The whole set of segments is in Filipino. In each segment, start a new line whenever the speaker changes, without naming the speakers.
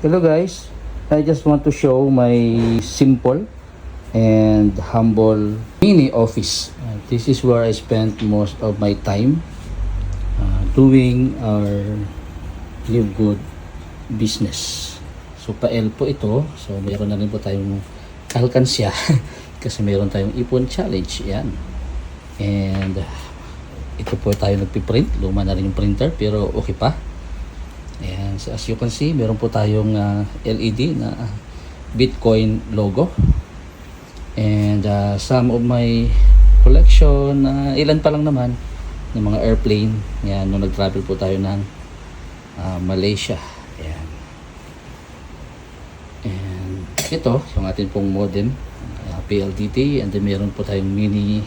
Hello guys, I just want to show my simple and humble mini office. This is where I spend most of my time doing our Live Good business. So pa-L po ito. So meron na rin po tayong alkansya kasi meron tayong ipon challenge. Yan. And ito po tayo nagpiprint. Luma na rin yung printer pero okay pa. Ayan, so as you can see, meron po tayong LED na Bitcoin logo. And some of my collection, ilan pa lang naman, ng mga airplane. Ayan, nung nag-travel po tayo ng Malaysia. Ayan. And ito, yung ating pong modem, PLDT. And then meron po tayong mini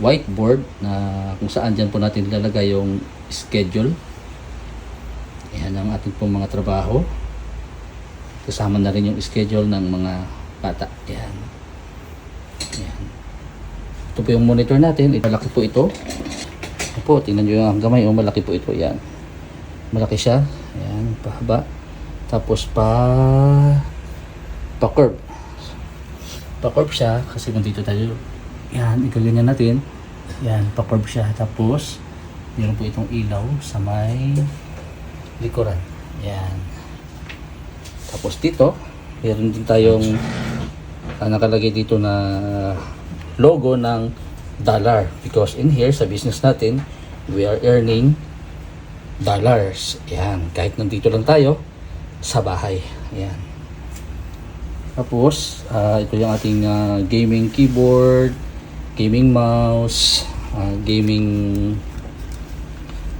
whiteboard na kung saan dyan po natin lalagay yung schedule. Yan ang ating pong mga trabaho. Kasama na rin yung schedule ng mga bata. Yan. Yan. Ito po yung monitor natin. Malaki po ito. Ito po, tingnan nyo yung gamay. Malaki po ito. Yan. Malaki siya. Yan. Pahaba. Tapos pa-curve. Pa-curve siya. Kasi nandito tayo. Yan. Ikaganyan natin. Yan. Pa-curve siya. Tapos, meron po itong ilaw sa may likuran. Yan. Tapos dito, meron din tayong nakalagay dito na logo ng dollar. Because in here, sa business natin, we are earning dollars. Yan. Kahit nandito lang tayo, sa bahay. Yan. Tapos, ito yung ating gaming keyboard, gaming mouse, gaming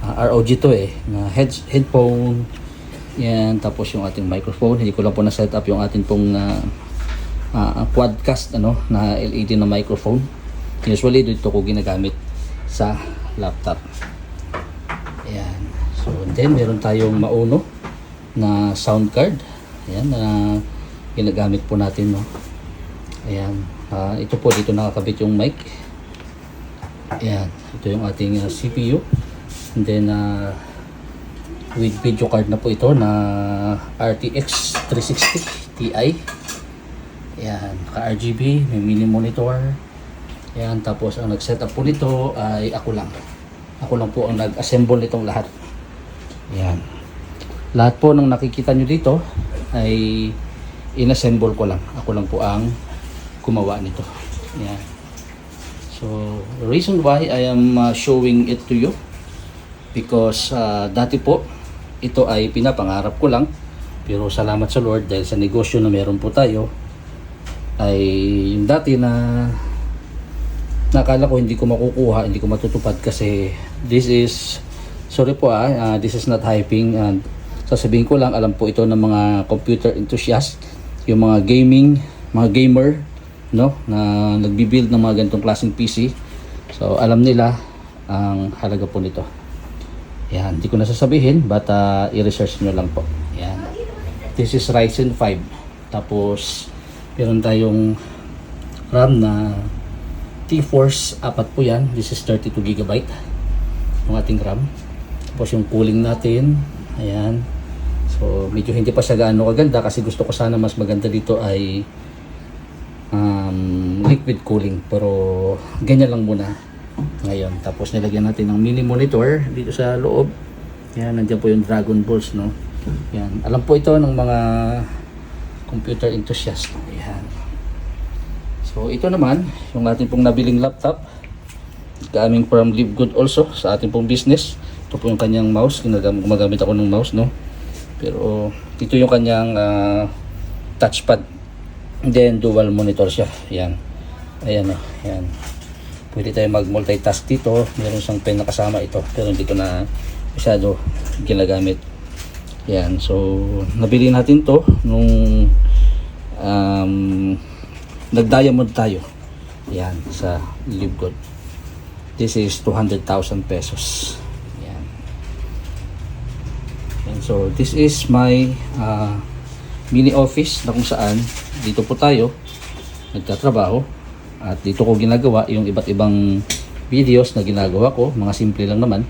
ROG to na headphone. Yan, tapos yung ating microphone. Hindi ko lang po na set up yung ating pong quadcast na LED na microphone. Usually dito ko ginagamit sa laptop. Yan. So then meron tayong mauno na sound card. Yan na ginagamit po natin, no. Ayan. Ito po dito nakakabit yung mic. Ayan. Ito yung ating CPU. And then with video card na po ito na RTX 360 Ti. Ayan, ka RGB, may mini monitor. Ayan, tapos ang nag-setup po nito ay ako lang. Ako lang po ang nag-assemble nitong lahat. Ayan. Lahat po ng nakikita nyo dito ay inassemble ko lang. Ako lang po ang gumawa nito. Ayan. So, the reason why I am showing it to you because dati po ito ay pinapangarap ko lang, pero salamat sa Lord dahil sa negosyo na meron po tayo ay yung dati na nakala ko hindi ko makukuha, hindi ko matutupad kasi this is, sorry po this is not hyping, and sasabihin ko lang, alam po ito ng mga computer enthusiast, yung mga gaming, mga gamer, no, na nagbi-build ng mga ganitong klaseng PC. So alam nila ang halaga po nito. Yan, hindi ko nasasabihin but i-research nyo lang po. Yan. This is Ryzen 5. Tapos meron tayong RAM na T-Force 4 po yan. This is 32GB yung ating RAM. Tapos yung cooling natin, ayan. So medyo hindi pa siya gaano kaganda kasi gusto ko sana mas maganda dito ay liquid cooling, pero ganyan lang muna ngayon. Tapos nilagyan natin ng mini monitor dito sa loob. Yan, nandiyan po yung Dragon Balls, no. Yan, alam po ito ng mga computer enthusiast. Yan. So ito naman yung ating pong nabiling laptop, coming from Live Good also sa ating pong business. Ito po yung kanyang mouse, gumagamit ako ng mouse, no. Pero ito yung kanyang touchpad. And then dual monitor siya. Yan. Ayan, no. Yan. Pwede tayo mag-multitask dito. Meron siyang pen na kasama ito. Pero hindi ko na masyado ginagamit. Yan. So, nabili natin to nung nag-diamond tayo. Yan. Sa Live Good. This is 200,000 pesos. Yan. And so, this is my mini office na kung saan dito po tayo nagtatrabaho. At dito ko ginagawa yung iba't ibang videos na ginagawa ko, mga simple lang naman.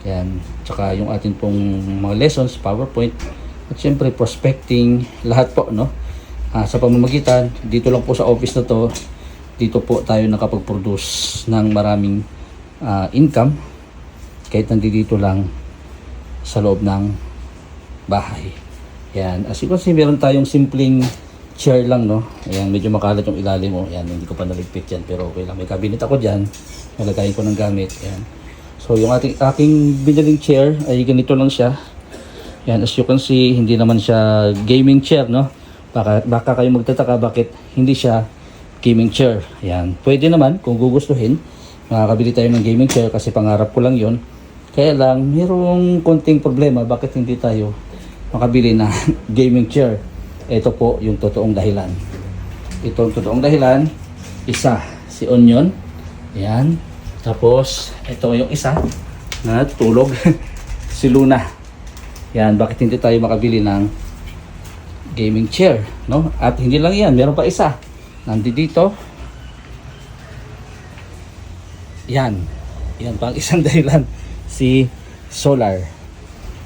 Yan. Tsaka yung atin pong mga lessons, PowerPoint, At syempre prospecting, lahat po, no? Sa pamamagitan, dito lang po sa office na to, dito po tayo nakapag-produce ng maraming income kahit nandito lang sa loob ng bahay. Yan. As you can see, meron tayong simpleng chair lang, no? Ayan, medyo makalat yung ilalim mo. Ayan, hindi ko pa naligpit yan, pero okay lang. May cabinet ako dyan. Nalagayin ko ng gamit. Ayan. So, yung aking binaling chair ay ganito lang siya. Ayan, as you can see, hindi naman siya gaming chair, no? Baka kayo magtataka bakit hindi siya gaming chair. Ayan. Pwede naman, kung gugustuhin, makakabili tayo ng gaming chair kasi pangarap ko lang yon. Kaya lang, mayroong konting problema bakit hindi tayo makabili ng gaming chair. Ito po yung totoong dahilan. Ito ang totoong dahilan. Isa, si Onion. Ayan. Tapos, ito yung isa na tulog. Si Luna. Yan, bakit hindi tayo makabili ng gaming chair, no? At hindi lang yan, meron pa isa. Nandito. Yan. Yan pang isang dahilan. Si Solar.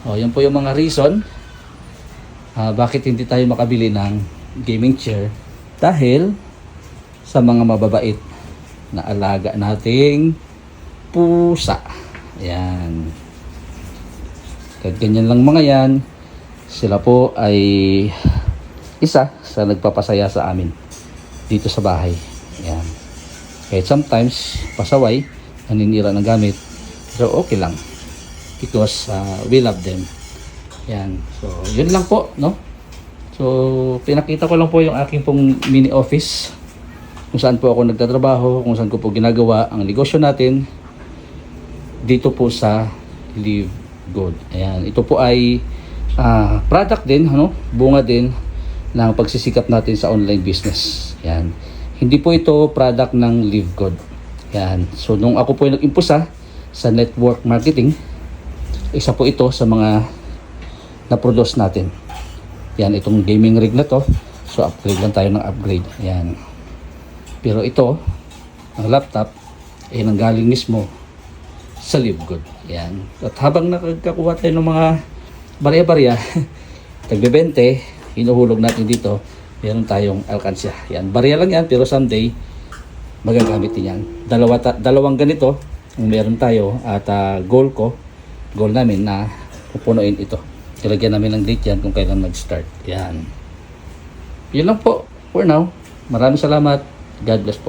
O, yan po yung mga reason bakit hindi tayo makabili ng gaming chair. Dahil sa mga mababait na alaga nating pusa. Yan. Kahit ganyan lang mga yan, sila po ay isa sa nagpapasaya sa amin dito sa bahay. Yan. Kahit sometimes, pasaway, naninira ng gamit, pero okay lang. Because we love them. Yan. So, yun lang po, no? So, pinakita ko lang po yung aking pong mini office. Kung saan po ako nagtatrabaho, kung saan ko po ginagawa ang negosyo natin dito po sa Live Good. Ayan, ito po ay product din, ano? Bunga din ng pagsisikap natin sa online business. Ayan. Hindi po ito product ng Live Good. Ayan. So, nung ako po ay nag-impusa sa network marketing, isa po ito sa mga na-produce natin. Ayan, itong gaming rig na to. So, upgrade lang tayo ng upgrade. Ayan. Pero ito, ang laptop, ay nanggaling mismo sa Live Good. Yan. At habang nakakakuha tayo ng mga barya-barya, tagbe-20, hinuhulog natin dito, meron tayong alkansya. Yan. Barya lang yan, pero someday, magagamit din yan. Dalawang ganito, ang meron tayo, at goal namin na pupunuin ito. Ilagyan namin ng date yan kung kailan mag-start. Yan. Yun lang po for now. Maraming salamat. God bless po.